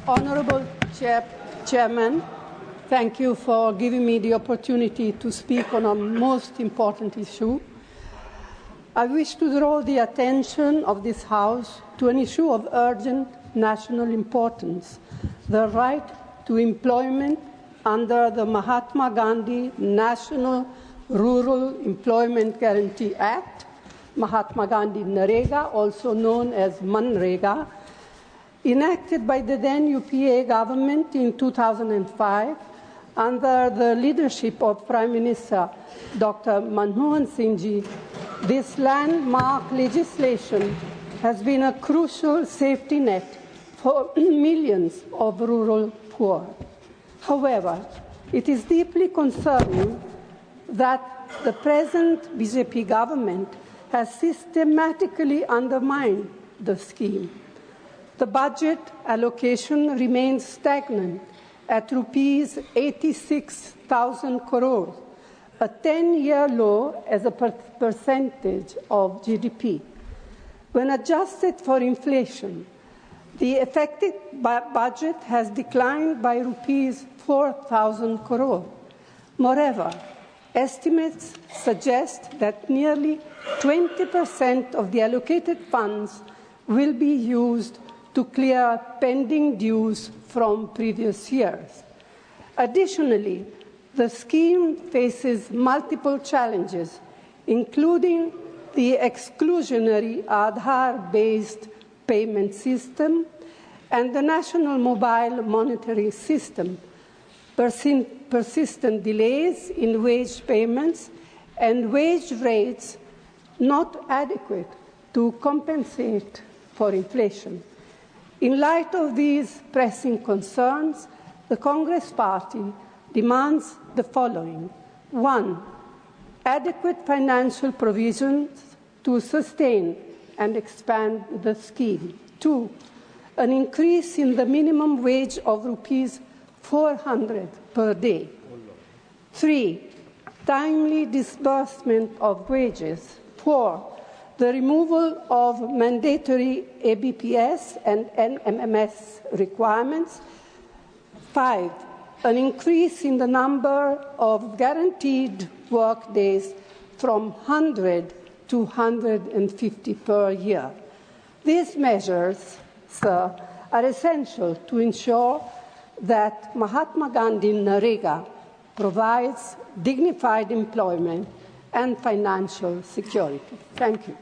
Honourable Chairman, thank you for giving me the opportunity to speak on a most important issue. I wish to draw the attention of this House to an issue of urgent national importance, the right to employment under the Mahatma Gandhi National Rural Employment Guarantee Act, Mahatma Gandhi MGNREGA, also known as Manrega, enacted by the then UPA government in 2005 under the leadership of Prime Minister Dr. Manmohan Singh. This landmark legislation has been a crucial safety net for millions of rural poor. However, it is deeply concerning that the present BJP government has systematically undermined the scheme. The budget allocation remains stagnant at rupees 86,000 crores, a 10-year low as a percentage of GDP. When adjusted for inflation, the effective budget has declined by rupees 4,000 crores. Moreover, estimates suggest that nearly 20% of the allocated funds will be used to clear pending dues from previous years. Additionally, the scheme faces multiple challenges, including the exclusionary Aadhaar-based payment system and the national mobile monitoring system, persistent delays in wage payments, and wage rates not adequate to compensate for inflation. In light of these pressing concerns, the Congress Party demands the following. 1. Adequate financial provisions to sustain and expand the scheme. 2. An increase in the minimum wage of rupees 400 per day. 3. Timely disbursement of wages. 4. The removal of mandatory ABPS and NMMS requirements. 5. An increase in the number of guaranteed work days from 100 to 150 per year. These measures, sir, are essential to ensure that Mahatma Gandhi MGNREGA provides dignified employment and financial security. Thank you.